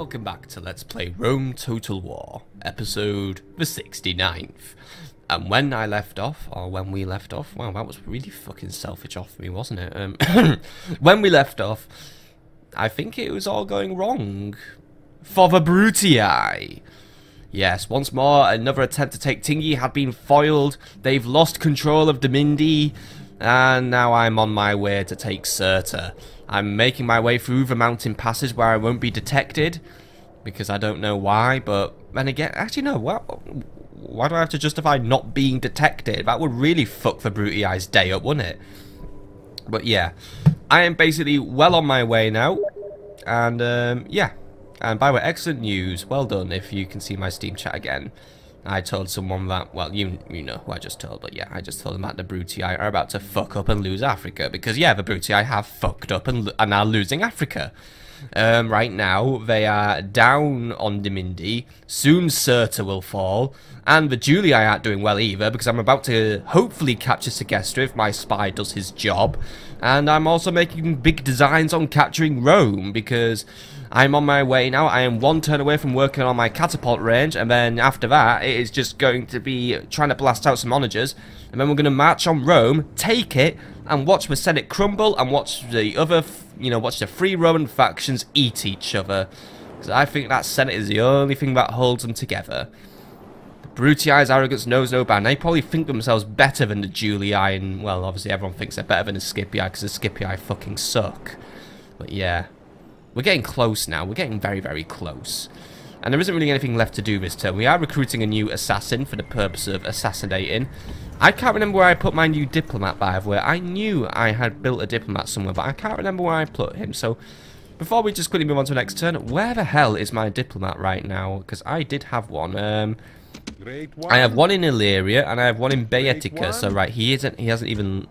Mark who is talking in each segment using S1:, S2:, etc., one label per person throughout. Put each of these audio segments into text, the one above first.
S1: welcome back to Let's Play Rome Total War, episode the 69th. And when I left off, or when we left off, wow, that was really fucking selfish off me, wasn't it? When we left off, I think it was all going wrong. For the Brutii. Yes, once more, another attempt to take Tingi had been foiled. They've lost control of Dimindi, and now I'm on my way to take Cirta. I'm making my way through the mountain passes where I won't be detected, because I don't know why, but then again, actually no, why do I have to justify not being detected? That would really fuck the Brutii's day up, wouldn't it? But yeah, I am basically well on my way now, and yeah. And by the way, excellent news, well done if you can see my Steam chat again. I told someone that, well, you know who I just told, but yeah, I just told them that the Brutii are about to fuck up and lose Africa, because yeah, the Brutii have fucked up and are now losing Africa. Right now, they are down on Dimindi, soon Cirta will fall, and the Julii aren't doing well either, because I'm about to hopefully capture Segestra if my spy does his job, and I'm also making big designs on capturing Rome, because I'm on my way now. I am one turn away from working on my catapult range, and then after that, it is just going to be trying to blast out some onagers, and then we're going to march on Rome, take it, and watch the Senate crumble, and watch the other, watch the three Roman factions eat each other. Because I think that Senate is the only thing that holds them together. The Brutii's arrogance knows no bound. They probably think themselves better than the Julii, and, well, obviously everyone thinks they're better than the Scipii, because the Scipii fucking suck. But yeah. We're getting close now. We're getting very, very close. And there isn't really anything left to do this turn. We are recruiting a new assassin for the purpose of assassinating. I can't remember where I put my new diplomat, by the way. I knew I had built a diplomat somewhere, but I can't remember where I put him. So, before we just quickly move on to the next turn, where the hell is my diplomat right now? Because I did have one. I have one in Illyria, and I have one in Baetica. So, right, he hasn't even...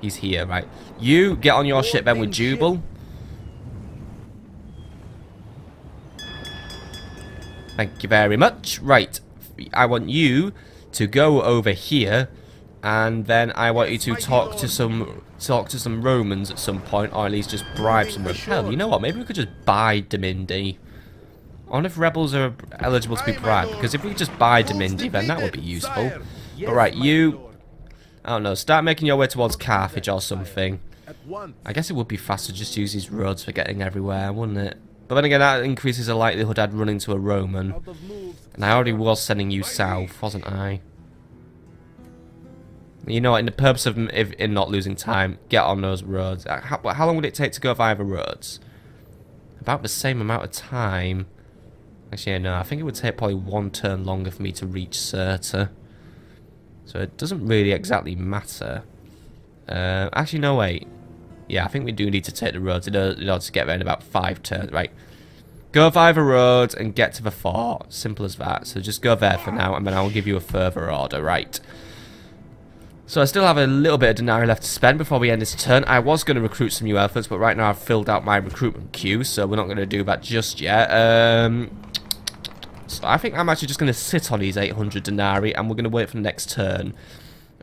S1: He's here, right. You get on your ship then with Jubal. Thank you very much. Right, I want you to go over here, and then I want you to talk to some Romans at some point, or at least just bribe some Romans. Hell, you know what? Maybe we could just buy Dimindi. I wonder if rebels are eligible to be bribed, because if we just buy Dimindi, then that would be useful. But right, you, I don't know, start making your way towards Carthage or something. I guess it would be faster just to use these roads for getting everywhere, wouldn't it? But then again, that increases the likelihood I'd run into a Roman. And I already was sending you south, wasn't I? You know what, in the purpose of in not losing time, get on those roads. How long would it take to go via the roads? About the same amount of time. Actually, no, I think it would take probably one turn longer for me to reach Cirta. So it doesn't really exactly matter. Actually, no, wait. Yeah, I think we do need to take the roads in order to get there in about 5 turns. Right. Go via the road and get to the fort. Simple as that. So just go there for now, and then I'll give you a further order. Right. So I still have a little bit of denarii left to spend before we end this turn. I was going to recruit some new elephants, but right now I've filled out my recruitment queue, so we're not going to do that just yet. So I think I'm actually just going to sit on these 800 denarii, and we're going to wait for the next turn.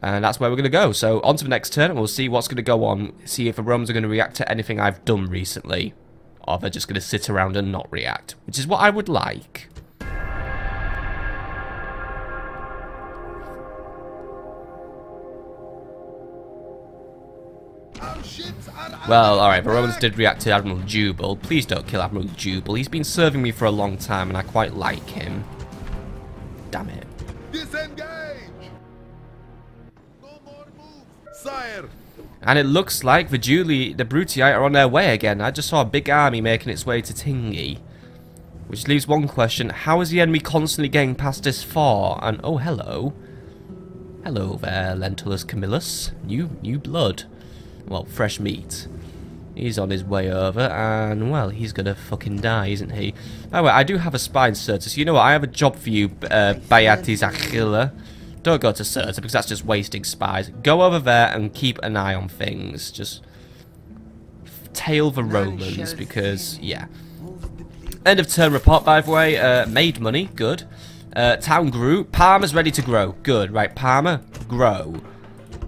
S1: And that's where we're going to go. So, on to the next turn, and we'll see what's going to go on. See if the Romans are going to react to anything I've done recently. Or they're just going to sit around and not react. Which is what I would like. Well, alright, the Romans did react to Admiral Jubal. Please don't kill Admiral Jubal. He's been serving me for a long time, and I quite like him. Damn it.
S2: Disengage! Sire.
S1: And it looks like the Brutii are on their way again. I just saw a big army making its way to Tingi. Which leaves one question. How is the enemy constantly getting past this fort? And, oh, hello. Hello there, Lentulus Camillus. New blood. Well, fresh meat. He's on his way over, and, well, he's gonna fucking die, isn't he? By the way, I do have a spy in Cirta, so you know what? I have a job for you, Bayatis Achilla. Don't go to Cirta, because that's just wasting spies. Go over there and keep an eye on things. Just tail the Romans, because, yeah. End of turn report, by the way. Made money, good. Town grew. Parma's ready to grow. Good, right. Parma, grow.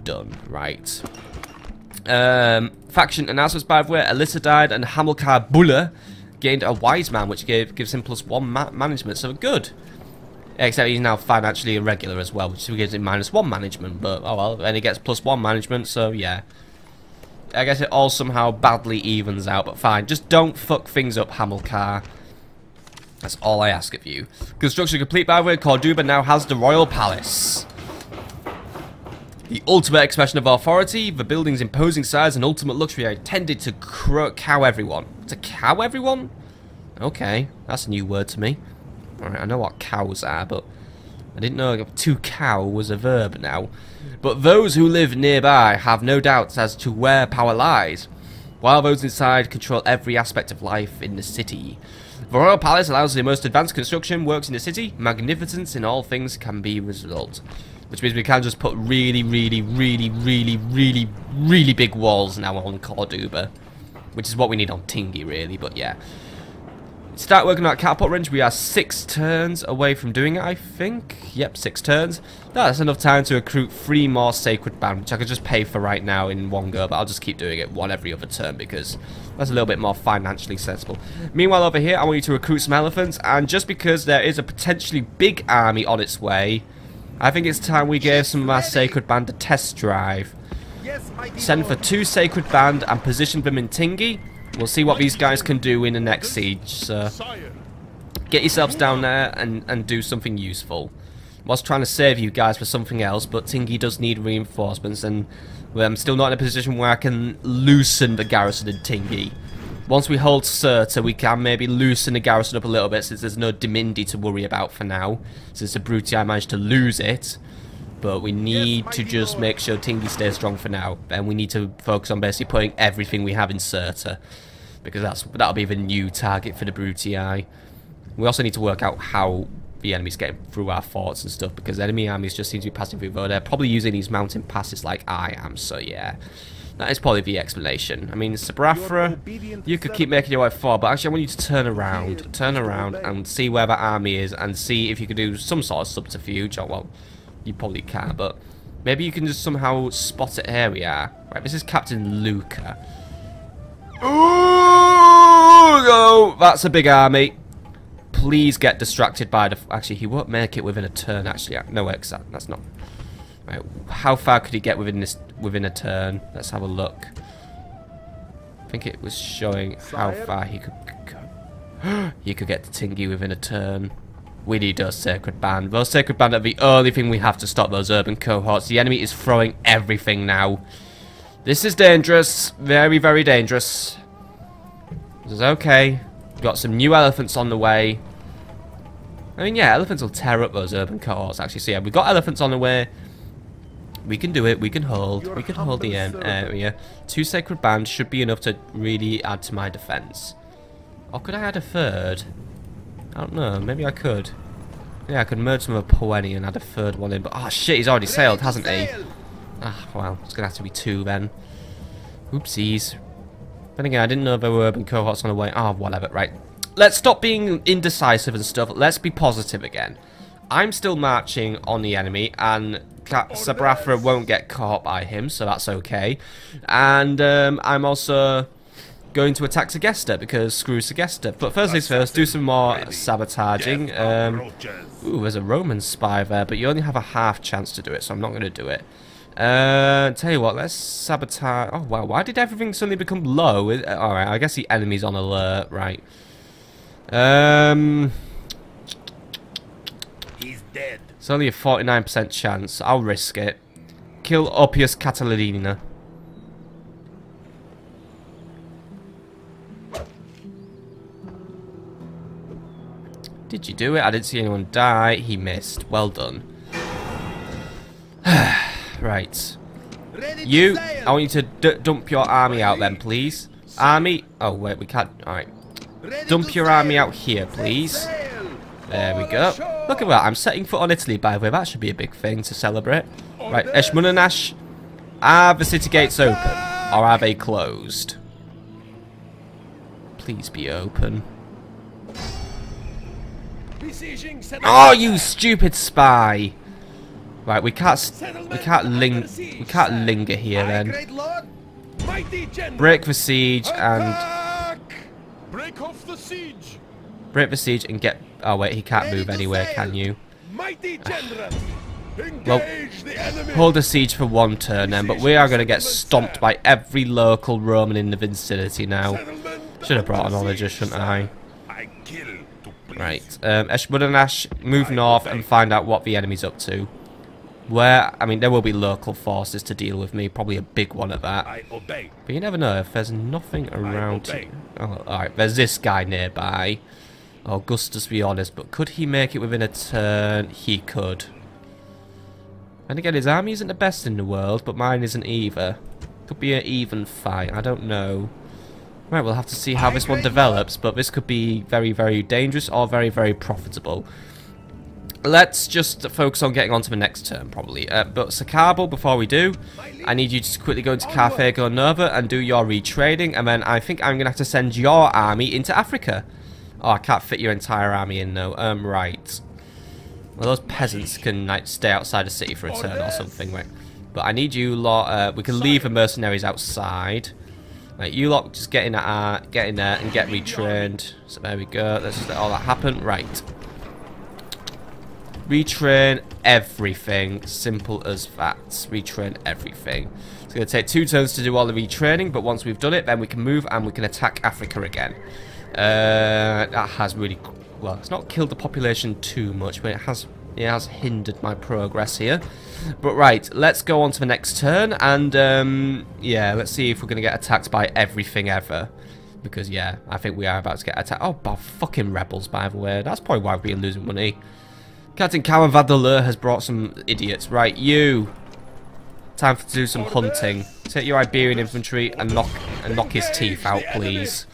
S1: Done, right. Faction announcements, by the way. Alyssa died and Hamilcar Bulla gained a wise man, which gives him +1 management. So good. Except he's now financially irregular as well, which gives him -1 management. But oh well, and he gets +1 management. So yeah. I guess it all somehow badly evens out, but fine. Just don't fuck things up, Hamilcar. That's all I ask of you. Construction complete, by the way. Corduba now has the Royal Palace. The ultimate expression of authority, the building's imposing size and ultimate luxury are intended to cow everyone. To cow everyone? Okay, that's a new word to me. Alright, I know what cows are, but I didn't know to cow was a verb now. But those who live nearby have no doubts as to where power lies, while those inside control every aspect of life in the city. The Royal Palace allows the most advanced construction works in the city. Magnificence in all things can be result. Which means we can just put really big walls now on Corduba. Which is what we need on Tingi, really, but yeah. Start working on that catapult range. We are 6 turns away from doing it, I think. Yep, 6 turns. That's enough time to recruit 3 more Sacred Band, which I could just pay for right now in one go, but I'll just keep doing it one every other turn because that's a little bit more financially sensible. Meanwhile, over here, I want you to recruit some elephants, and just because there is a potentially big army on its way, I think it's time we gave some of our Sacred Band a test drive. Send for 2 Sacred Band and position them in Tingi. We'll see what these guys can do in the next siege, so get yourselves down there and do something useful. I was trying to save you guys for something else, but Tingi does need reinforcements, and I'm still not in a position where I can loosen the garrison in Tingi. Once we hold Cirta, we can maybe loosen the garrison up a little bit, since there's no Dimindi to worry about for now, since the Brutii managed to lose it. But we need to just make sure Tingi stays strong for now. And we need to focus on basically putting everything we have in Cirta, because that'll be the new target for the Brutii. We also need to work out how the enemy's getting through our forts and stuff, because enemy armies just seem to be passing through, though they're probably using these mountain passes like I am, so yeah. That is probably the explanation. I mean, Sabrafra, you could keep making your way forward, but actually I want you to turn around and see where that army is, and see if you could do some sort of subterfuge. Oh, well, you probably can't, but maybe you can just somehow spot it. Here we are. Right, this is Captain Luca. Ooh, no, that's a big army. Please get distracted by the... Actually, he won't make it within a turn, actually. No, that's not... Right, how far could he get within a turn? Let's have a look. I think it was showing how far he could go. He could get to Tingi within a turn. We need those Sacred Band. Those Sacred Band are the only thing we have to stop those urban cohorts. The enemy is throwing everything now. This is dangerous. Very, very dangerous. This is okay. We've got some new elephants on the way. I mean, yeah, elephants will tear up those urban cohorts, actually. So, yeah, we've got elephants on the way. We can do it. We can hold. We can hold the area. 2 Sacred Bands should be enough to really add to my defense. Or could I add a third? I don't know. Maybe I could. Yeah, I could merge some of a Poeni and add a third one in. But, oh, shit, he's already sailed, hasn't he? Ah, well, it's going to have to be 2 then. Oopsies. Then again, I didn't know there were urban cohorts on the way. Oh, whatever. Right. Let's stop being indecisive and stuff. Let's be positive again. I'm still marching on the enemy, and Sabrafra won't get caught by him, so that's okay. And I'm also going to attack Segesta, because screw Segesta. But first things first, do some more sabotaging. Ooh, there's a Roman spy there, but you only have a half chance to do it, so I'm not going to do it. Tell you what, let's sabotage. Oh, wow, why did everything suddenly become low? Alright, I guess the enemy's on alert, right.
S2: He's dead.
S1: It's only a 49% chance. I'll risk it. Kill Oppius Catalina. Did you do it? I didn't see anyone die. He missed. Well done. Right. You, I want you to dump your army out then, please. Army. Oh, wait, we can't. Alright. Dump your army out here, please. There we go. Look at that. I'm setting foot on Italy, by the way. That should be a big thing to celebrate. Right, Eshmunanash. Are the city gates open? Or are they closed? Please be open. Oh, you stupid spy! Right, we can't linger here then. Break the siege and
S2: Break off the siege.
S1: Break the siege and get... Oh, wait, he can't move anywhere, can you?
S2: Mighty general. Engage
S1: Well,
S2: the enemy.
S1: hold the siege for one turn then, but we are going to get stomped by every local Roman in the vicinity now. Should have brought a knowledge, shouldn't I?
S2: I kill to please.
S1: Right, Eshmudanash, move north and find out what the enemy's up to. Where, I mean, there will be local forces to deal with me, probably a big one at that.
S2: I obey.
S1: But you never know if there's nothing around here. Oh, alright, there's this guy nearby. Augustus, be honest, but could he make it within a turn? He could. And again, his army isn't the best in the world, but mine isn't either. Could be an even fight, I don't know. Right, we'll have to see how this one develops, but this could be very, very dangerous or very, very profitable. Let's just focus on getting on to the next turn, probably. But Sacabo, before we do, I need you to quickly go into Carthago Nova and do your retrading, and then I think I'm going to have to send your army into Africa. Oh, I can't fit your entire army in, though. Right. Well, those peasants can like stay outside the city for a turn or something, right? But I need you lot. We can leave the mercenaries outside. Right, you lot just get in there and get retrained. So there we go. Let's just let all that happen. Right. Retrain everything. Simple as that. Retrain everything. It's going to take 2 turns to do all the retraining, but once we've done it, then we can move and we can attack Africa again. That has really, well, it's not killed the population too much, but it has hindered my progress here. But right, let's go on to the next turn, and yeah, let's see if we're going to get attacked by everything ever. Because, yeah, I think we are about to get attacked. Oh, by fucking rebels, by the way. That's probably why we're losing money. Captain Caravadaleur has brought some idiots. Right, you. Time to do some hunting. Take your Iberian infantry and knock his teeth out, please.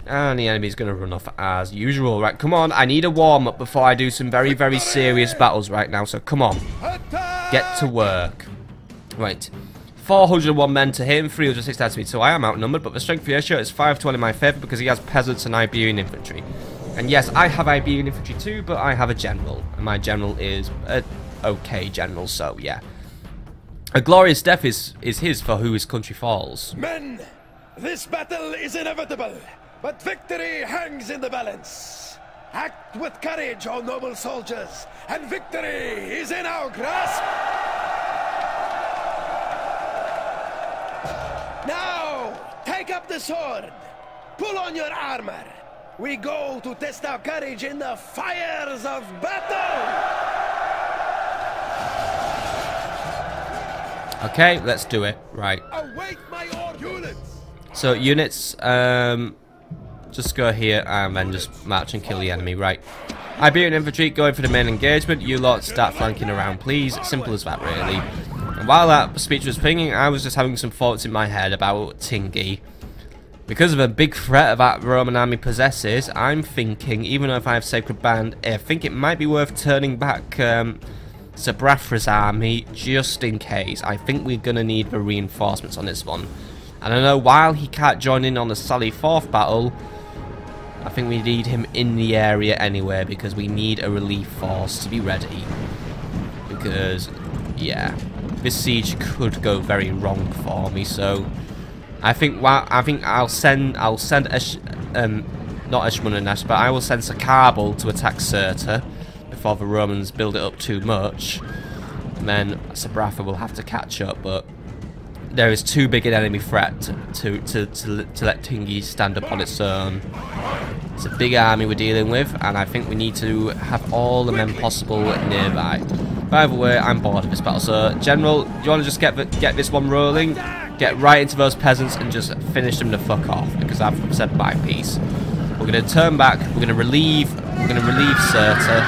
S1: And the enemy's going to run off as usual. Right, come on. I need a warm-up before I do some very, very serious battles right now. So, come on. Get to work. Right. 401 men to him, 360 to me. So, I am outnumbered, but the strength ratio is 5-1 in my favour because he has peasants and Iberian infantry. And yes, I have Iberian infantry too, but I have a general. And my general is an okay general, so, yeah. A glorious death is his for who his country falls.
S3: Men, this battle is inevitable. But victory hangs in the balance. Act with courage, O noble soldiers, and victory is in our grasp. Now, take up the sword. Pull on your armor. We go to test our courage in the fires of battle.
S1: Okay, let's do it. Right.
S2: Await my units.
S1: So, units, just go here and then just march and kill the enemy. Right. Iberian infantry going for the main engagement. You lot start flanking around, please. Simple as that, really. And while that speech was pinging, I was just having some thoughts in my head about Tingi. Because of a big threat that Roman army possesses, I'm thinking, even though if I have Sacred Band, I think it might be worth turning back Sabrathra's army just in case. I think we're going to need the reinforcements on this one. And I know while he can't join in on the Sally 4th battle, I think we need him in the area anyway, because we need a relief force to be ready. Because, yeah, this siege could go very wrong for me. So, I think I'll send not Eshmunanash, but I will send Sakabal to attack Cirta before the Romans build it up too much. And then Sabratha will have to catch up, but there is too big an enemy threat to let Tingi stand up on its own. It's a big army we're dealing with, and I think we need to have all the men possible nearby. By the way, I'm bored of this battle, so General, do you want to just get this one rolling? Get right into those peasants and just finish them the fuck off, because I've said my piece. We're going to turn back, we're going to relieve Cirta,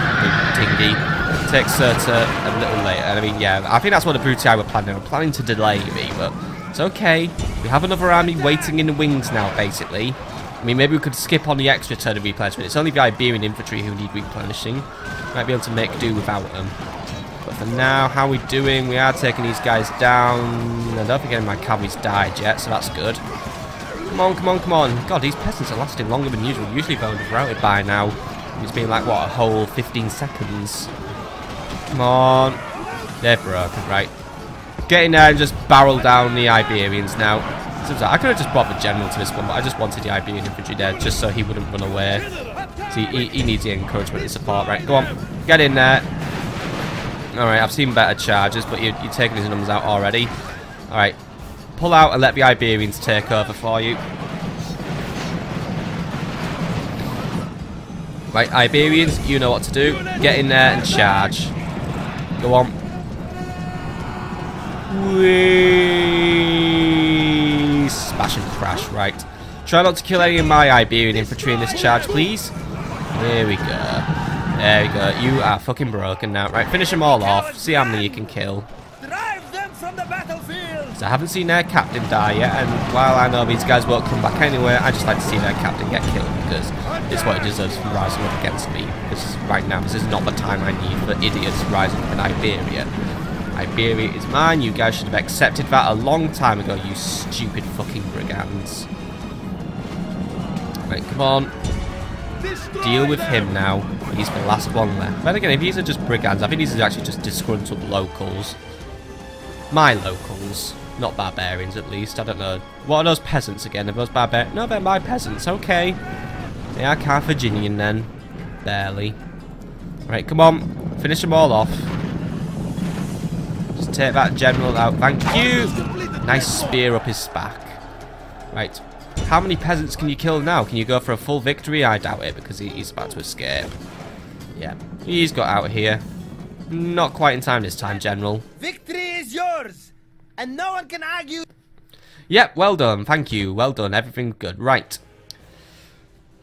S1: Tingi, take Cirta a little later. I mean, yeah, I think that's what the Brutii were planning. They were planning to delay me, but it's okay. We have another army waiting in the wings now, basically. I mean, maybe we could skip on the extra turn of replenishment. It's only the Iberian infantry who need replenishing. Might be able to make do without them. But for now, how are we doing? We are taking these guys down. I don't think any of my cavalry's died yet, so that's good. Come on, come on, come on. God, these peasants are lasting longer than usual. Usually they would have routed by now. It's been like, what, a whole 15 seconds. Come on. They're broken, right. Get in there and just barrel down the Iberians now. I could have just brought the general to this one, but I just wanted the Iberian infantry there just so he wouldn't run away. See, he needs the encouragement and support. Right, go on. Get in there. Alright, I've seen better charges, but you're taking his numbers out already. Alright, pull out and let the Iberians take over for you. Right, Iberians, you know what to do. Get in there and charge. Go on. Whee! Smash and crash, right. Try not to kill any of my Iberian infantry in this charge, please. There we go. There we go. You are fucking broken now. Right, finish them all off. See how many you can kill.
S3: Drive them from the battlefield.
S1: So I haven't seen their captain die yet, and while I know these guys won't come back anyway, I just like to see their captain get killed because it's what he deserves for rising up against me. Because right now, this is not the time I need for idiots rising up in Iberia. Iberia is mine. You guys should have accepted that a long time ago, you stupid fucking brigands. Right, come on. Deal with him now. He's the last one left. But again, if these are just brigands, I think these are actually just disgruntled locals. My locals. Not barbarians, at least. I don't know. What are those peasants again? Are those barbarians? No, they're my peasants. Okay. They are Carthaginian then. Barely. Right, come on. Finish them all off. Just take that general out. Thank you. Nice spear up his back. Right. How many peasants can you kill now? Can you go for a full victory? I doubt it because he's about to escape. Yeah. He's got out of here. Not quite in time this time, General.
S3: Victory is yours, and no one can argue.
S1: Yep, well done. Thank you. Well done. Everything good. Right.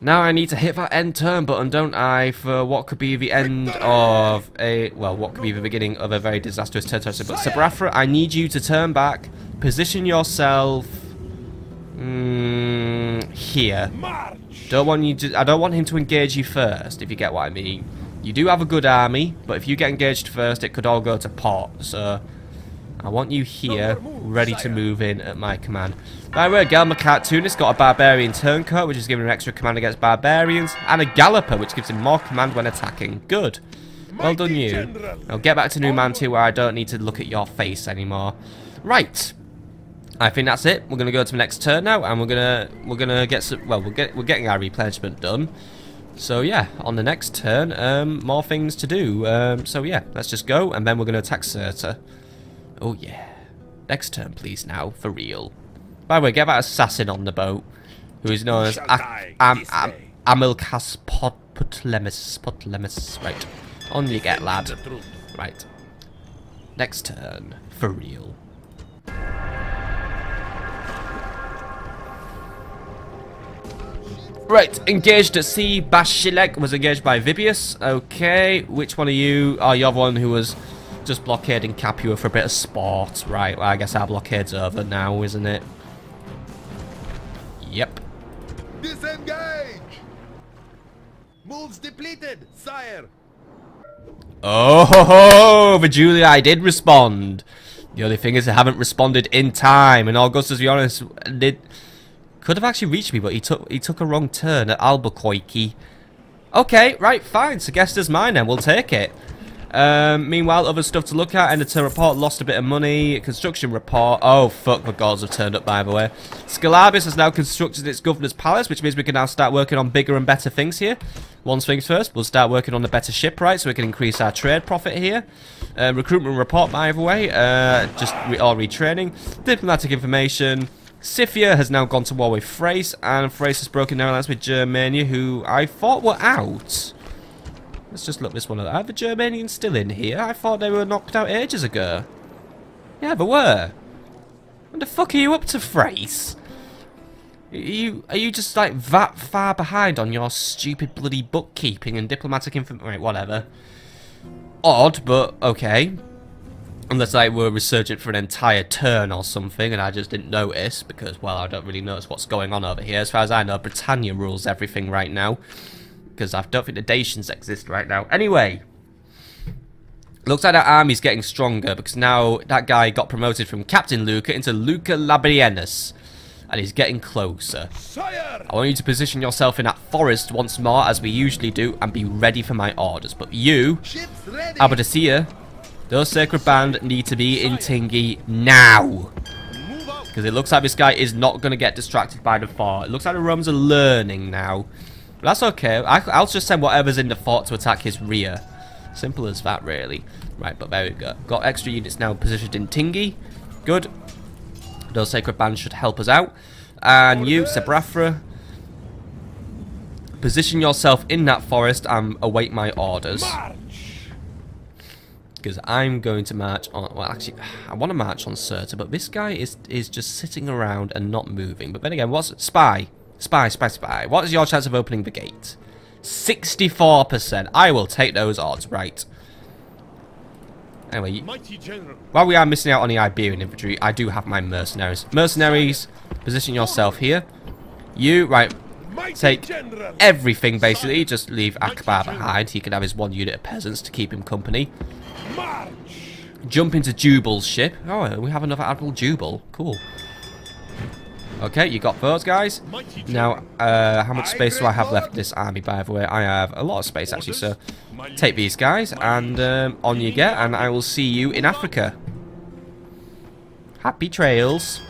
S1: Now I need to hit that end turn button, don't I, for what could be the end of a... Well, what could be the beginning of a very disastrous turn. But Sabrathra, I need you to turn back. Position yourself... here. Don't want you to, I don't want him to engage you first, if you get what I mean. You do have a good army, but if you get engaged first, it could all go to pot. So I want you here, ready to move in at my command. By the way, Gelmacat Tunis got a barbarian turncoat, which is giving him extra command against barbarians, and a galloper, which gives him more command when attacking. Good. Well done, you. I'll get back to Numantia, where I don't need to look at your face anymore. Right. I think that's it. We're gonna go to the next turn now, and we're gonna get some. Well, we're getting our replenishment done. So yeah, on the next turn, more things to do. So yeah, let's just go, and then we're gonna attack Cirta. Oh yeah, next turn, please now, for real. By the way, get that assassin on the boat, who is known as Amilcas Potlemus. Right, on you get, lad. Right, next turn, for real. Right, engaged at sea. Bashilek was engaged by Vibius. Okay, which one are you? Oh, you're the one who was just blockading Capua for a bit of sport. Right, well, I guess our blockade's over now, isn't it? Yep.
S2: Disengage! Moves depleted, sire.
S1: Oh, ho, ho, the Julii did respond. The only thing is they haven't responded in time, and Augustus, to be honest, could have actually reached me, but he took a wrong turn at Albuquerque. Okay, right, fine. So Gester's mine then. We'll take it. Meanwhile, other stuff to look at. Editor report, lost a bit of money. Construction report. Oh, fuck, the gods have turned up, by the way. Scalabis has now constructed its governor's palace, which means we can now start working on bigger and better things here. One things first, we'll start working on a better shipwright so we can increase our trade profit here. Recruitment report, by the way. Just all retraining. Diplomatic information. Scythia has now gone to war with Thrace, and Thrace has broken their alliance with Germania, who I thought were out. Let's just look this one up. Are the Germanians still in here? I thought they were knocked out ages ago. Yeah, they were. What the fuck are you up to, Thrace? Are you just like that far behind on your stupid bloody bookkeeping and diplomatic information? Right, whatever. Odd, but okay. Unless I were resurgent for an entire turn or something and I just didn't notice because, well, I don't really notice what's going on over here. As far as I know, Britannia rules everything right now because I don't think the Dacians exist right now. Anyway, looks like that army's getting stronger because now that guy got promoted from Captain Luca into Luca Labienus. and he's getting closer.
S3: Sire!
S1: I want you to position yourself in that forest once more, as we usually do, and be ready for my orders. But you,
S2: Ships ready.
S1: Abadasir, those sacred band need to be in Tingi now.
S2: Move out.
S1: Because it looks like this guy is not going to get distracted by the fort. It looks like the Romans are learning now. But that's okay. I'll just send whatever's in the fort to attack his rear. Simple as that, really. Right, but there we go. Got extra units now positioned in Tingi. Good. Those sacred bands should help us out. And you, Sebrathra, position yourself in that forest and await my orders. Because I'm going to march on... Well, actually, I want to march on Cirta, but this guy is just sitting around and not moving. But then again, what's... Spy. What is your chance of opening the gate? 64%. I will take those odds, right. Anyway, while we are missing out on the Iberian infantry, I do have my mercenaries. Mercenaries, position yourself here. You, right, take everything, basically. Just leave Akbar behind. He can have his 1 unit of peasants to keep him company. Jump into Jubal's ship. Oh, we have another Admiral Jubal. Cool. Okay, you got those guys. Now, how much space do I have left in this army, by the way? I have a lot of space, actually, so take these guys, and on you get, and I will see you in Africa. Happy trails.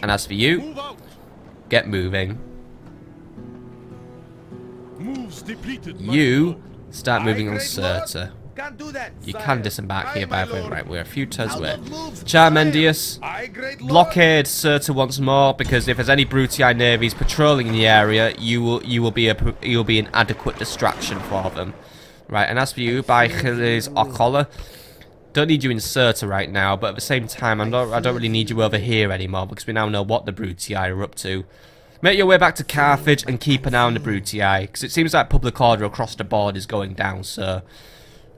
S1: And as for you, get moving. You start moving on Cirta.
S2: Can't do that,
S1: You
S2: sire.
S1: can disembark here, by the way.
S2: Lord.
S1: Right, we're a few turns away.
S2: Out of moves,
S1: Charmendius,
S2: sire. Great Lord.
S1: blockade Cirta once more, because if there's any Brutii navies patrolling the area, you will be an adequate distraction for them. Right, and as for you, by Chiles Okola, don't need you in Cirta right now, but at the same time, I don't really need you over here anymore, because we now know what the Brutii are up to. Make your way back to Carthage and keep an eye on the Brutii, because it seems like public order across the board is going down, so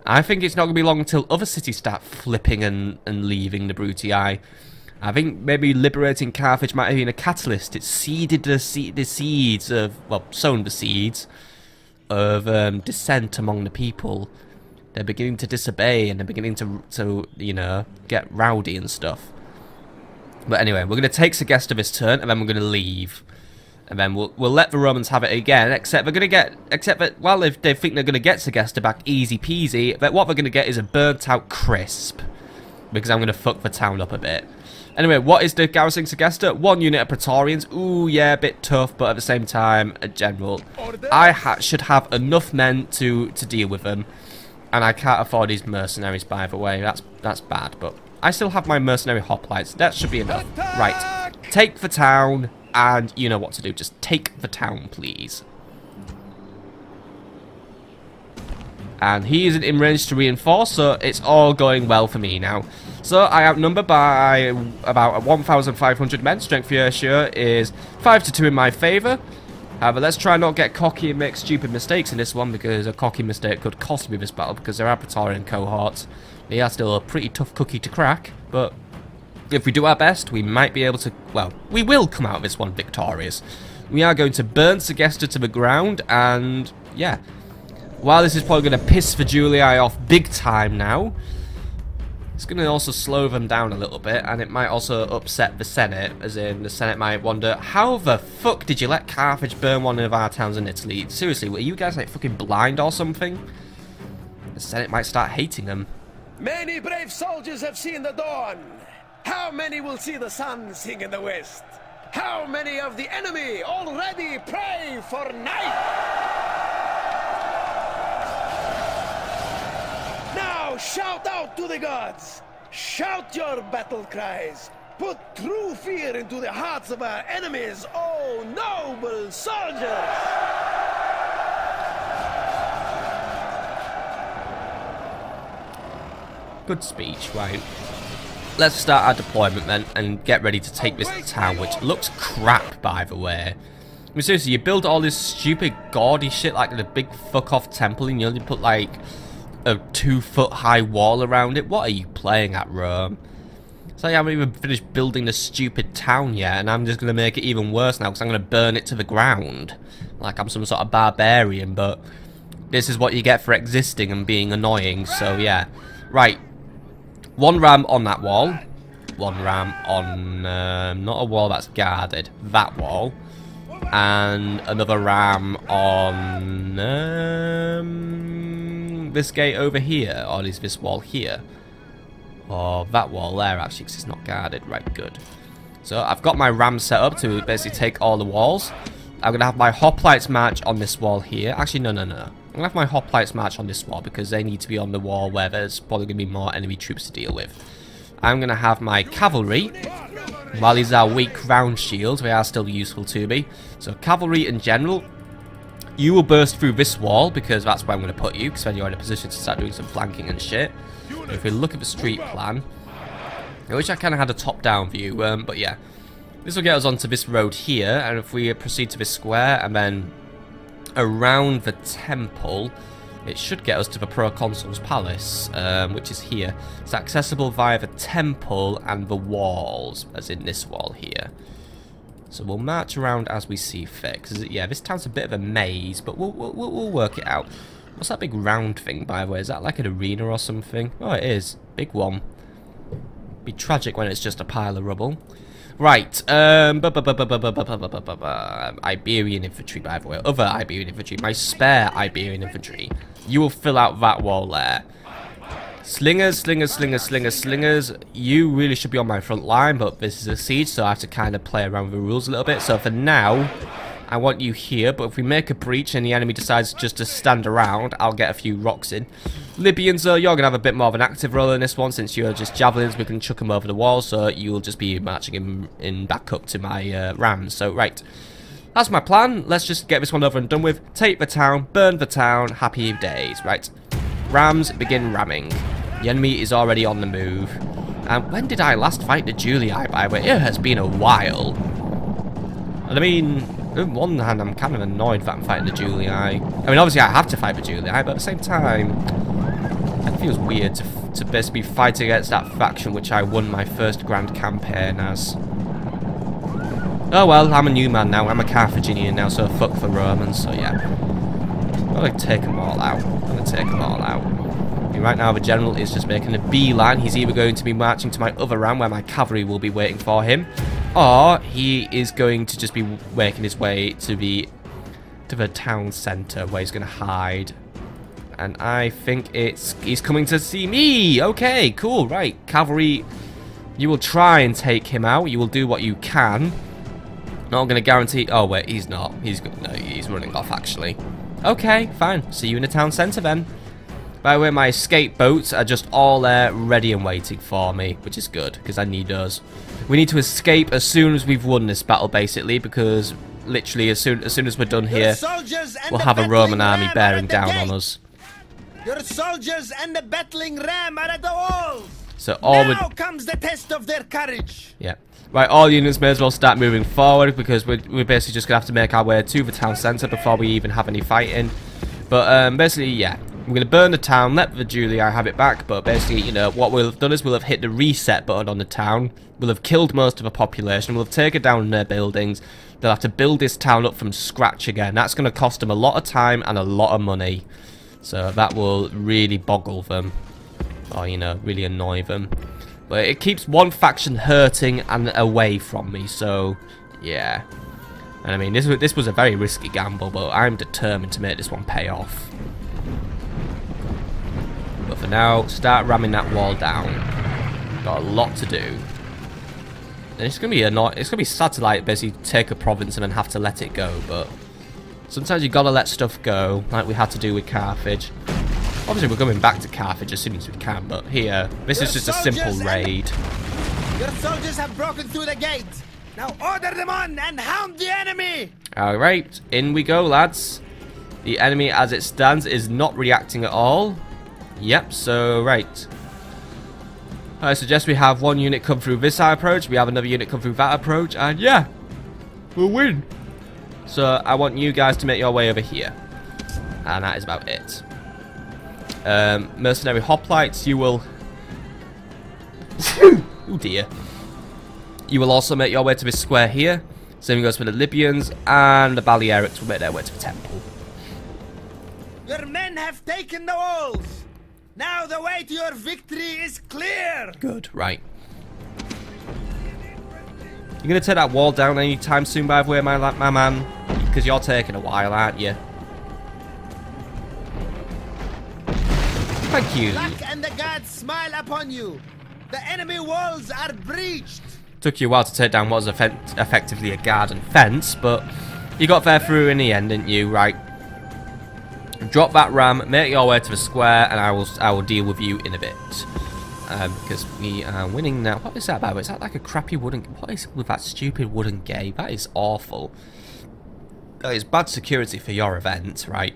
S1: I think it's not going to be long until other cities start flipping and leaving the Brutii. I think maybe liberating Carthage might have been a catalyst. It seeded the seeds of, well, sown the seeds of dissent among the people. They're beginning to disobey, and they're beginning to you know, get rowdy and stuff. But anyway, we're going to take Segesta this turn, and then we're going to leave. And then we'll let the Romans have it again, except that, well, if they think they're going to get Segesta back easy peasy, but what they're going to get is a burnt out crisp. Because I'm going to fuck the town up a bit. Anyway, what is the garrison Segesta? 1 unit of Praetorians. Ooh, yeah, a bit tough, but at the same time, a general. I should have enough men to deal with them. And I can't afford these mercenaries, by the way. That's bad, but I still have my mercenary hoplites. That should be enough. Right, take the town. And you know what to do. Just take the town, please. And he isn't in range to reinforce, so it's all going well for me now. So I outnumber by about 1,500 men. Strength ratio is 5-2 in my favour. However, let's try not get cocky and make stupid mistakes in this one, because a cocky mistake could cost me this battle, because there are Praetorian cohorts. They are still a pretty tough cookie to crack, but if we do our best, we might be able to, well, we will come out of this one victorious. We are going to burn Segesta to the ground, and yeah. While this is probably going to piss the Julii off big time now, it's going to also slow them down a little bit, and it might also upset the Senate, as in the Senate might wonder, how the fuck did you let Carthage burn one of our towns in Italy? Seriously, were you guys like fucking blind or something? The Senate might start hating them.
S3: Many brave soldiers have seen the dawn. How many will see the sun sing in the west? How many of the enemy already pray for night? Now shout out to the gods. Shout your battle cries. Put true fear into the hearts of our enemies, oh noble soldiers!
S1: Good speech, right? Let's start our deployment then and get ready to take this town, which looks crap, by the way. I mean, seriously, you build all this stupid gaudy shit like the big fuck-off temple, and you only put like a 2-foot-high wall around it. What are you playing at, Rome? It's like I haven't even finished building the stupid town yet, and I'm just going to make it even worse now because I'm going to burn it to the ground. Like I'm some sort of barbarian, but this is what you get for existing and being annoying, so yeah. Right. 1 ram on that wall. one ram on not a wall that's guarded, that wall, and another ram on this gate over here, or is this wall here, or that wall there actually, because it's not guarded. Right, good. So I've got my ram set up to basically take all the walls. I'm going to have my hoplites march on this wall here. Actually, no. I'm going to have my hoplites march on this wall because they need to be on the wall where there's probably going to be more enemy troops to deal with. I'm going to have my cavalry. While these are weak round shields, they are still useful to me. So cavalry in general, you will burst through this wall because that's where I'm going to put you, because then you're in a position to start doing some flanking and shit. If we look at the street plan, I wish I kind of had a top-down view, but yeah. This will get us onto this road here, and if we proceed to this square and then around the temple, it should get us to the proconsul's palace, which is here. It's accessible via the temple and the walls, as in this wall here. So we'll march around as we see fit. Because yeah, this town's a bit of a maze, but we'll work it out. What's that big round thing, by the way? Is that like an arena or something? Oh, it is. Big one. Be tragic when it's just a pile of rubble. Right, Iberian infantry, by the way, other Iberian infantry, my spare Iberian infantry. You will fill out that wall there. Slingers, you really should be on my front line, but this is a siege, so I have to kind of play around with the rules a little bit. So for now, I want you here, but if we make a breach and the enemy decides just to stand around, I'll get a few rocks in. Libyans, you're going to have a bit more of an active role in this one, since you're just javelins, we can chuck them over the wall, so you'll just be marching in back up to my rams. So, right, that's my plan. Let's just get this one over and done with. Take the town, burn the town, happy days. Right, rams, begin ramming. The enemy is already on the move. And when did I last fight the Julii, by the way? It has been a while. And I mean, on one hand, I'm kind of annoyed that I'm fighting the Julii. I mean, obviously I have to fight the Julii, but at the same time, it feels weird to basically be fighting against that faction which I won my first grand campaign as. Oh well, I'm a new man now. I'm a Carthaginian now, so fuck the Romans. So yeah, I'm gonna take them all out. Right now, the general is just making a beeline. He's either going to be marching to my other ram where my cavalry will be waiting for him, or he is going to just be making his way to the town centre where he's going to hide. And I think he's coming to see me. Okay, cool, right. Cavalry, you will try and take him out. You will do what you can. Not going to guarantee. Oh wait, he's not. No, he's running off actually. Okay, fine. See you in the town centre then. By the way, my escape boats are just all there ready and waiting for me, which is good, because I need those. We need to escape as soon as we've won this battle, basically, because literally as soon as we're done here, we'll have a Roman army bearing down on us.
S2: Your soldiers and the battling ram are at the walls.
S1: So now
S2: comes the test of their courage.
S1: Yeah. Right, all units may as well start moving forward, because we're basically just going to have to make our way to the town centre before we even have any fighting. But basically, yeah. We're going to burn the town, let the Julii have it back, but basically, you know, what we'll have done is we'll have hit the reset button on the town, we'll have killed most of the population, we'll have taken down their buildings, they'll have to build this town up from scratch again. That's going to cost them a lot of time and a lot of money, so that will really boggle them, or, you know, really annoy them. But it keeps one faction hurting and away from me, so, yeah. And I mean, this was a very risky gamble, but I'm determined to make this one pay off. But for now, start ramming that wall down. Got a lot to do. And it's gonna be sad to like basically take a province and then have to let it go, but sometimes you gotta let stuff go, like we had to do with Carthage. Obviously we're going back to Carthage as soon as we can, but here, this is just a simple raid.
S2: Your soldiers have broken through the gate. Now order them on and hound the enemy.
S1: Alright, in we go, lads. The enemy as it stands is not reacting at all. Yep, so right. I suggest we have one unit come through this approach, we have another unit come through that approach, and yeah, we'll win. So I want you guys to make your way over here. And that is about it. Mercenary hoplites, you will... oh dear. You will also make your way to this square here. Same goes for the Libyans, and the Balearics will make their way to the temple.
S2: Your men have taken the walls. Now the way to your victory is clear.
S1: Good, right. You gonna take that wall down anytime soon, by the way, my man? Because you're taking a while, aren't you? Thank you.
S2: Luck and the gods smile upon you. The enemy walls are breached.
S1: Took you a while to take down what was effectively a garden fence, but you got there through in the end, didn't you? Right. Drop that ram, make your way to the square, and I will deal with you in a bit. Because we are winning now. What is that about? Is that like a crappy wooden... What is with that stupid wooden gate? That is awful. That is bad security for your event, right?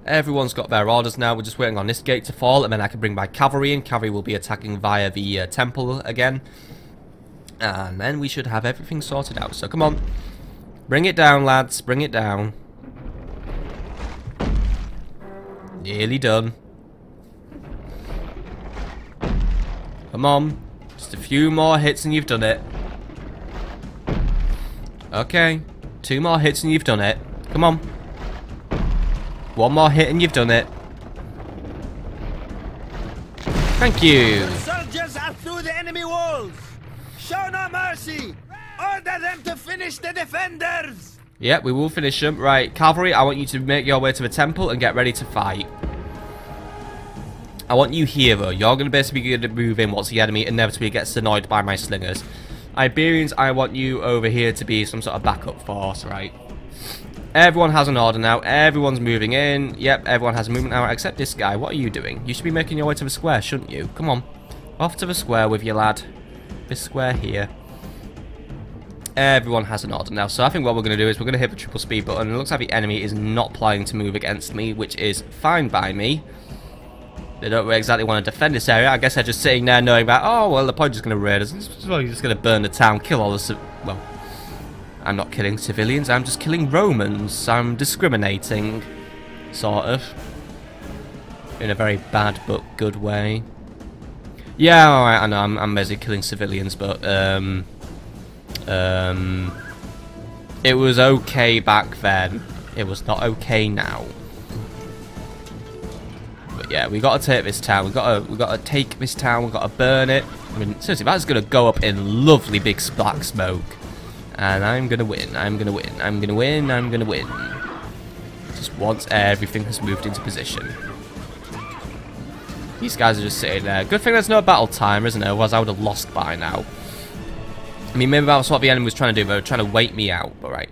S1: Everyone's got their orders now. We're just waiting on this gate to fall, and then I can bring my cavalry in. Cavalry will be attacking via the temple again. And then we should have everything sorted out. So come on. Bring it down, lads. Bring it down. Nearly done. Come on. Just a few more hits and you've done it. Okay. 2 more hits and you've done it. Come on. 1 more hit and you've done it. Thank you.
S2: The soldiers are through the enemy walls. Show no mercy. Order them to finish the defenders.
S1: Yeah, we will finish them. Right, cavalry, I want you to make your way to the temple and get ready to fight. I want you here, though. You're going to basically move in once the enemy inevitably gets annoyed by my slingers. Iberians, I want you over here to be some sort of backup force, right? Everyone has an order now. Everyone's moving in. Yep, everyone has a movement now, except this guy. What are you doing? You should be making your way to the square, shouldn't you? Come on. Off to the square with you, lad. This square here. Everyone has an order now. So I think what we're going to do is we're going to hit the triple speed button. It looks like the enemy is not planning to move against me, which is fine by me. They don't exactly want to defend this area. I guess they're just sitting there knowing that, oh, well, they're probably just going to raid us. Well, you're just going to burn the town, kill all the... Well, I'm not killing civilians. I'm just killing Romans. I'm discriminating, sort of. In a very bad but good way. Yeah, alright, I know. I'm basically killing civilians, but, it was okay back then. It was not okay now. But yeah, we got to take this town. We got to take this town. We got to burn it. I mean, seriously, that's going to go up in lovely big black smoke, and I'm going to win. I'm going to win. I'm going to win. I'm going to win. Just once everything has moved into position. These guys are just sitting there. Good thing there's no battle timer, isn't it? Otherwise, I would have lost by now. I mean, maybe that's what the enemy was trying to do. They were trying to wait me out. But right.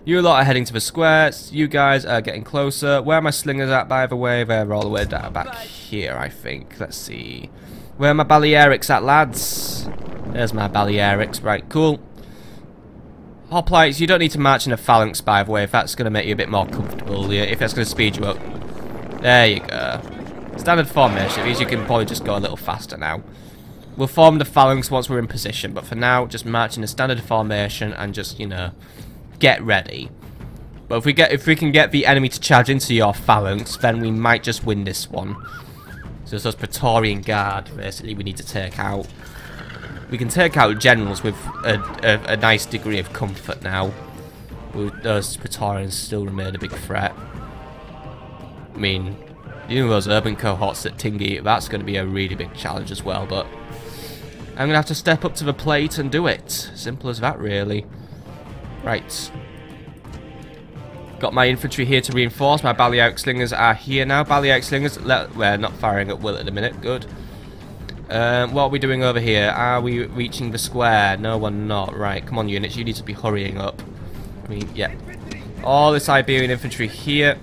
S1: You lot are heading to the square. You guys are getting closer. Where are my slingers at, by the way? They're all the way down back here, I think. Let's see. Where are my Balearics at, lads? There's my Balearics. Right, cool. Hoplites, you don't need to march in a phalanx, by the way, if that's going to make you a bit more comfortable. Yeah, if that's going to speed you up. There you go. Standard formation. It means you can probably just go a little faster now. We'll form the phalanx once we're in position, but for now, just march in a standard formation and just, you know, get ready. But if we can get the enemy to charge into your phalanx, then we might just win this one. So it's those Praetorian Guard, basically, we need to take out. We can take out generals with a nice degree of comfort now. Those Praetorians still remain a big threat. I mean, you know those urban cohorts at Tingy, that's going to be a really big challenge as well, but I'm going to have to step up to the plate and do it. Simple as that, really. Right. Got my infantry here to reinforce. My Balearic slingers are here now. Balearic slingers, we're not firing at will at the minute. Good. What are we doing over here? Are we reaching the square? No, we're not. Right, come on, units. You need to be hurrying up. I mean, yeah. All this Iberian infantry here.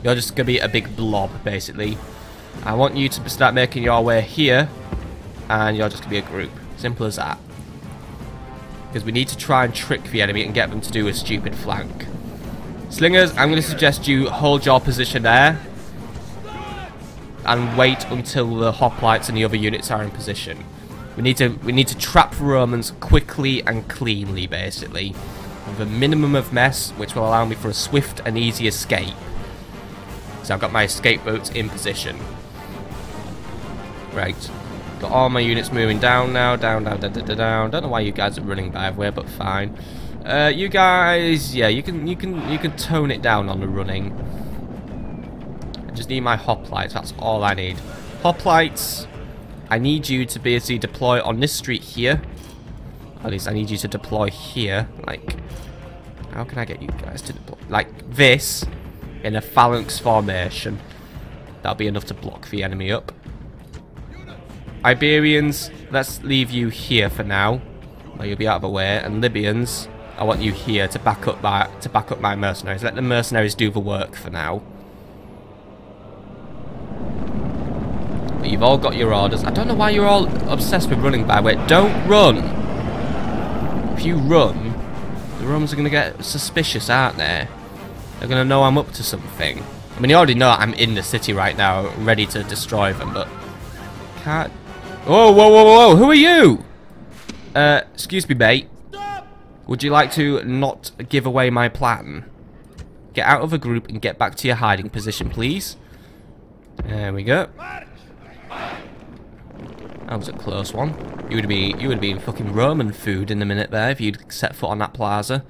S1: You're just going to be a big blob, basically. I want you to start making your way here. And you're just going to be a group. Simple as that. Because we need to try and trick the enemy and get them to do a stupid flank. Slingers, I'm going to suggest you hold your position there. And wait until the hoplites and the other units are in position. We need to trap the Romans quickly and cleanly, basically. With a minimum of mess, which will allow me for a swift and easy escape. So I've got my escape boats in position. Right. Got all my units moving down now. Down. Don't know why you guys are running, by the way, but fine. You guys, yeah, you can tone it down on the running. I just need my hoplites. That's all I need. Hoplites, I need you to basically deploy on this street here. At least I need you to deploy here. Like, how can I get you guys to deploy? Like this, in a phalanx formation. That'll be enough to block the enemy up. Iberians, let's leave you here for now. Well, you'll be out of the way. And Libyans, I want you here to back up my mercenaries. Let the mercenaries do the work for now. But you've all got your orders. I don't know why you're all obsessed with running, by the way. Don't run! If you run, the Romans are going to get suspicious, aren't they? They're going to know I'm up to something. I mean, you already know I'm in the city right now, ready to destroy them, but... Can't... Oh, whoa, whoa, whoa, who are you? Excuse me, mate. Would you like to not give away my plan? Get out of the group and get back to your hiding position, please. There we go. That was a close one. You would have been fucking Roman food in a minute there if you'd set foot on that plaza.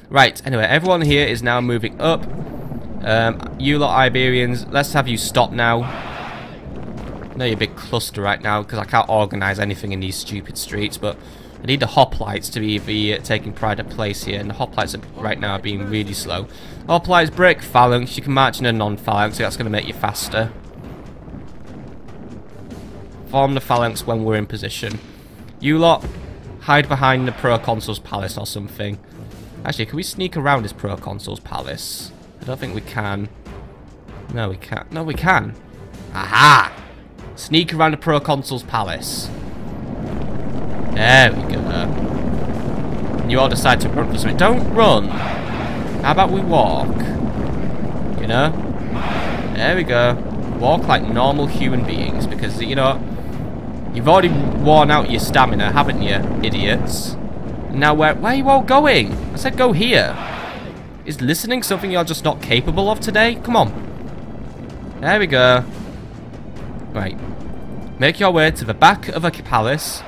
S1: Right, anyway, everyone here is now moving up. You lot Iberians, let's have you stop now. I know you're a big cluster right now because I can't organise anything in these stupid streets, but I need the hoplites to be taking pride of place here, and the hoplites right now are being really slow. Hoplites break phalanx. You can march in a non-phalanx, so that's going to make you faster. Form the phalanx when we're in position. You lot, hide behind the proconsul's palace or something. Actually, can we sneak around this proconsul's palace? I don't think we can. No, we can't. No, we can. Aha! Sneak around the proconsul's palace. There we go. And you all decide to run for something. Don't run. How about we walk? You know? There we go. Walk like normal human beings, because, you know, you've already worn out your stamina, haven't you, idiots? Now, where are you all going? I said go here. Is listening something you're just not capable of today? Come on. There we go. Right. Make your way to the back of a palace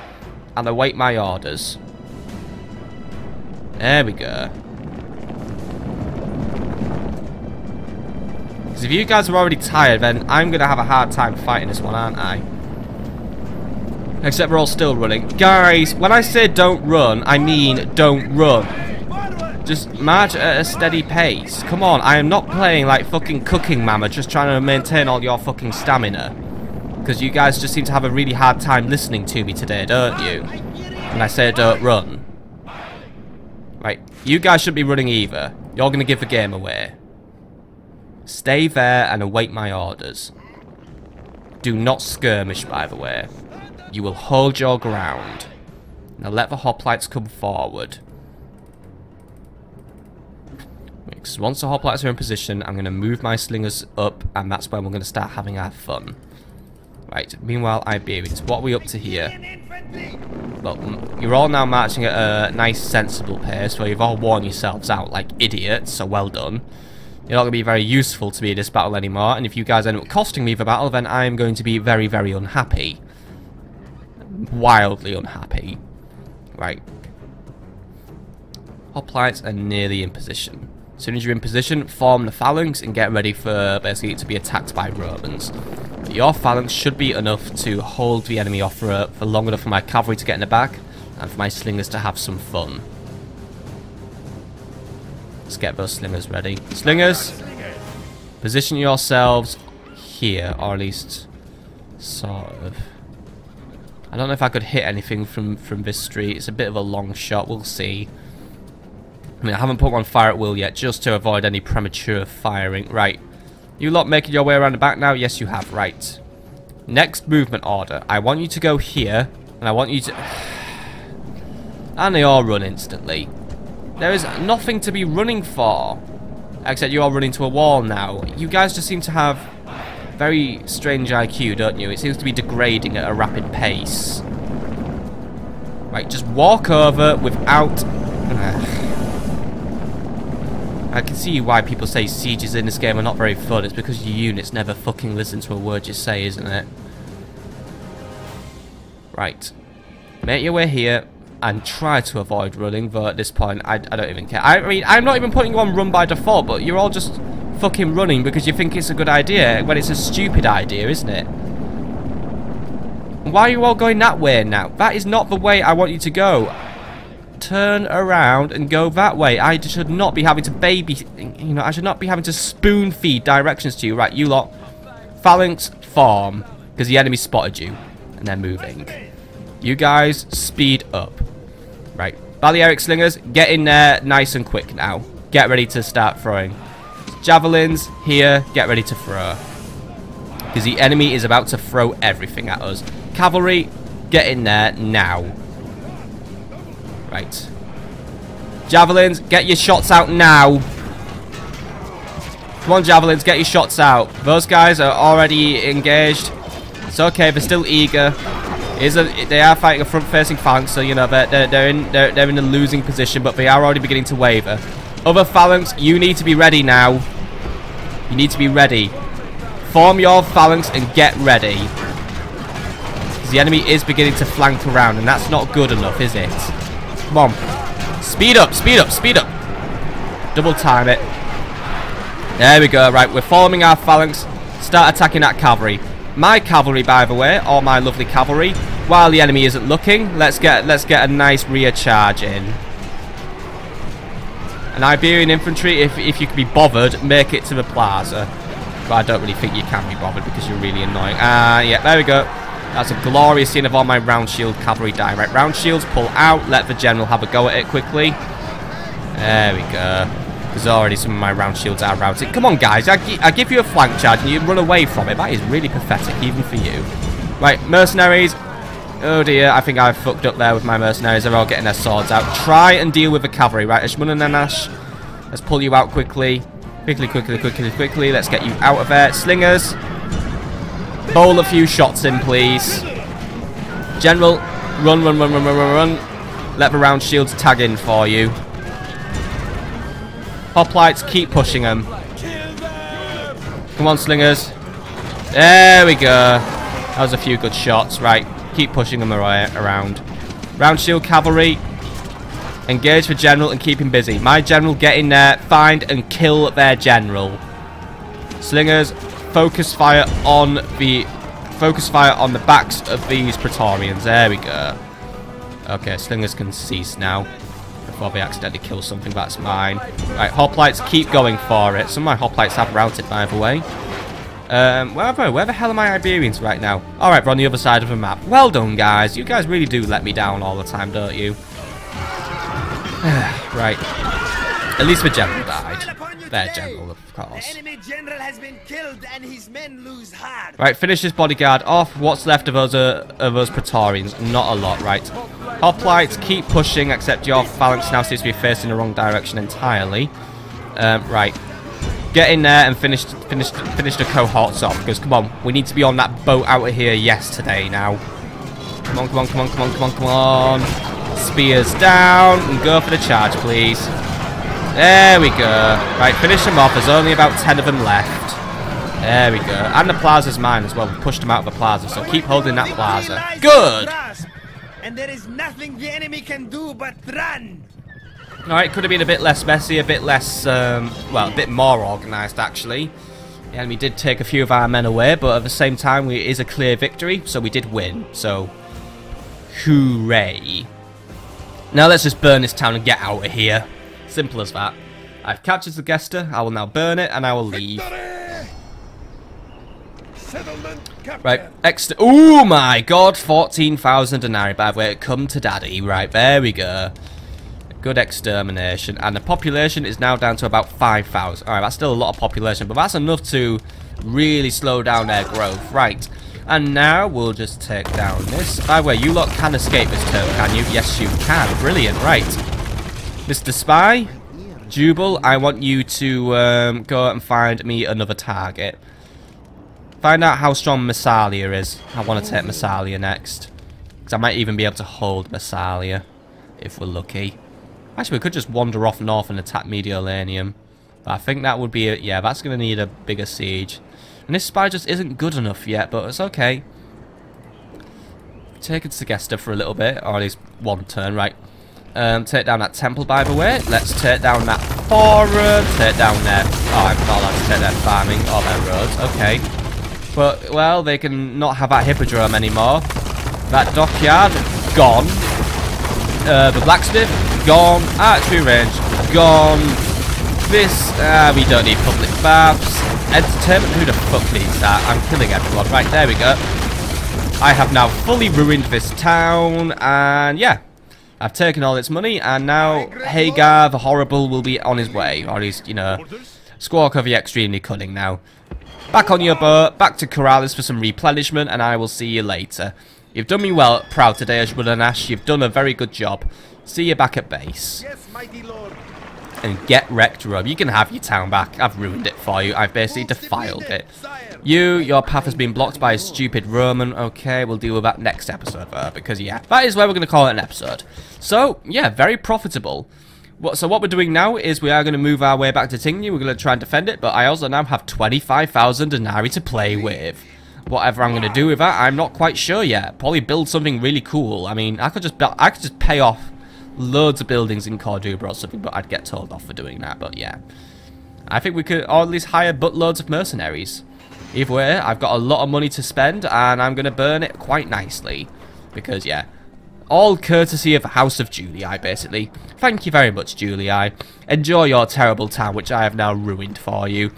S1: and await my orders. There we go. Because if you guys are already tired, then I'm going to have a hard time fighting this one, aren't I? Except we're all still running. Guys, when I say don't run, I mean don't run. Just march at a steady pace. Come on, I am not playing like fucking Cooking Mama, just trying to maintain all your fucking stamina. Because you guys just seem to have a really hard time listening to me today, don't you? When I say don't run. Right, you guys shouldn't be running either. You're going to give the game away. Stay there and await my orders. Do not skirmish, by the way. You will hold your ground. Now let the hoplites come forward. Because once the hoplites are in position, I'm going to move my slingers up, and that's when we're going to start having our fun. Right, meanwhile, Iberians, what are we up to here? Well, you're all now marching at a nice, sensible pace, where you've all worn yourselves out like idiots, so well done. You're not going to be very useful to me in this battle anymore, and if you guys end up costing me the battle, then I'm going to be very, very unhappy. Wildly unhappy. Right. Hoplites are nearly in position. As soon as you're in position, form the phalanx and get ready for basically to be attacked by Romans. But your phalanx should be enough to hold the enemy off for long enough for my cavalry to get in the back and for my slingers to have some fun. Let's get those slingers ready. Slingers, position yourselves here, or at least sort of. I don't know if I could hit anything from this street. It's a bit of a long shot. We'll see. I mean, I haven't put one fire at will yet, just to avoid any premature firing. Right. You lot making your way around the back now? Yes, you have. Right. Next movement order. I want you to go here, and I want you to... And they all run instantly. There is nothing to be running for. Except you are running to a wall now. You guys just seem to have very strange IQ, don't you? It seems to be degrading at a rapid pace. Right, just walk over without... I can see why people say sieges in this game are not very fun. It's because your units never fucking listen to a word you say, isn't it? Right. Make your way here and try to avoid running, though at this point, I don't even care. I mean, I'm not even putting you on run by default, but you're all just fucking running because you think it's a good idea, when it's a stupid idea, isn't it? Why are you all going that way now? That is not the way I want you to go. turn around and go that way. I should not be having to I should not be having to spoon feed directions to you. Right, you lot, phalanx form, because the enemy spotted you, and they're moving. You guys, speed up. Right, Balearic slingers, get in there nice and quick now. Get ready to start throwing. Javelins, here, get ready to throw. Because the enemy is about to throw everything at us. Cavalry, get in there now. Right. Javelins, get your shots out now. Come on, Javelins, get your shots out. Those guys are already engaged. It's okay, they're still eager. They are fighting a front-facing phalanx, so you know they're in a losing position, but they are already beginning to waver. Other phalanx, you need to be ready now. You need to be ready. Form your phalanx and get ready. Because the enemy is beginning to flank around, and that's not good enough, is it? Come on. Speed up, speed up, speed up. Double time it. There we go. Right, we're forming our phalanx. Start attacking that cavalry. My cavalry, by the way, or my lovely cavalry, while the enemy isn't looking, let's get a nice rear charge in. And Iberian infantry, if you can be bothered, make it to the plaza. But I don't really think you can be bothered because you're really annoying. Yeah, there we go. That's a glorious scene of all my round shield cavalry die. Right, round shields, pull out. Let the general have a go at it quickly. There we go. There's already some of my round shields are routed. Come on, guys. I give you a flank charge and you run away from it. That is really pathetic, even for you. Right, mercenaries. Oh dear, I think I've fucked up there with my mercenaries. They're all getting their swords out. Try and deal with the cavalry. Right, Ashmunananash. Let's pull you out quickly. Quickly, quickly, quickly, quickly. Let's get you out of there. Slingers. Bowl a few shots in, please. General, run, run, run, run, run, run, run. Let the round shields tag in for you. Hoplites, keep pushing them. Come on, slingers. There we go. That was a few good shots. Right, keep pushing them around. Round shield cavalry. Engage the general and keep him busy. My general, get in there, find and kill their general. Slingers, focus fire on the backs of these Praetorians. There we go. Okay, slingers can cease now. Before they accidentally kill something, that's mine. Right, hoplites, keep going for it. Some of my hoplites have routed, by the way. Where the hell are my Iberians right now? Alright, we're on the other side of the map. Well done, guys. You guys really do let me down all the time, don't you? Right. At least the general died. Their general, of course.
S2: The enemy general has been killed and his men lose heart.
S1: Right, finish this bodyguard off. What's left of those Praetorians? Not a lot, right. Hoplites, keep pushing, except your phalanx now seems to be facing the wrong direction entirely. Right. Get in there and finish the cohorts off, because come on, we need to be on that boat out of here yesterday now. Come on, come on, come on, come on, come on, come on. Spears down and go for the charge, please. There we go. Right, finish them off. There's only about 10 of them left. There we go. And the plaza's mine as well. We pushed them out of the plaza, so keep holding that plaza. Good!
S2: And there is nothing the enemy can do but run.
S1: Alright, could have been a bit less messy, a bit less, well, a bit more organised, actually. The enemy did take a few of our men away, but at the same time, it is a clear victory, so we did win. So, hooray. Now let's just burn this town and get out of here. Simple as that. I've captured the Gesta, I will now burn it, and I will leave. Right, oh my god, 14,000 denarii, by the way, come to daddy. Right, there we go. Good extermination, and the population is now down to about 5,000. Alright, that's still a lot of population, but that's enough to really slow down their growth. Right, and now we'll just take down this. By the way, you lot can escape this turn, can you? Yes, you can. Brilliant, right. Mr. Spy, Jubal, I want you to go and find me another target. Find out how strong Massalia is. I want to take Massalia next. Because I might even be able to hold Massalia, if we're lucky. Actually, we could just wander off north and attack Mediolanium. But I think that would be it. Yeah, that's going to need a bigger siege. And this spy just isn't good enough yet, but it's okay. Take it to Segesta for a little bit, or at least one turn, right. Take down that temple, by the way. Let's take down that forum. Take down their... Oh, I'm not allowed to take their farming or their roads. Okay. But, well, they can not have that hippodrome anymore. That dockyard, gone. The blacksmith, gone. Archery range, gone. This, we don't need public baths. Entertainment, who the fuck needs that? I'm killing everyone. Right, there we go. I have now fully ruined this town, and yeah. I've taken all its money, and now Hagar the Horrible will be on his way. Or he's, you know, Squawk of the Extremely Cunning now. Back on your boat, back to Corrales for some replenishment, and I will see you later. You've done me well, proud today, Ashwood. You've done a very good job. See you back at base.
S2: Yes, mighty lord.
S1: And get wrecked, Rome. You can have your town back. I've ruined it for you. I've basically defiled it. Your path has been blocked by a stupid Roman. Okay, we'll deal with that next episode, because, yeah, that is where we're going to call it an episode. So, yeah, very profitable. So what we're doing now is we are going to move our way back to Tigny. We're going to try and defend it, but I also now have 25,000 denarii to play with. Whatever I'm going to do with that, I'm not quite sure yet. Probably build something really cool. I mean, I could just pay off loads of buildings in Corduba or something, but I'd get told off for doing that. But yeah, I think we could, or at least hire buttloads of mercenaries. Either way, I've got a lot of money to spend, and I'm going to burn it quite nicely. Because, yeah, all courtesy of the House of Julii, basically. Thank you very much, Julii. Enjoy your terrible town, which I have now ruined for you.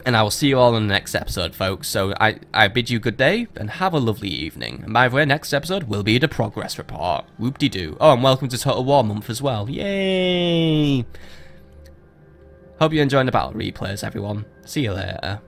S1: And I will see you all in the next episode, folks. So I bid you good day, and have a lovely evening. And by the way, next episode will be the progress report. Whoop-de-doo. Oh, and welcome to Total War Month as well. Yay! Hope you're enjoying the battle replays, everyone. See you later.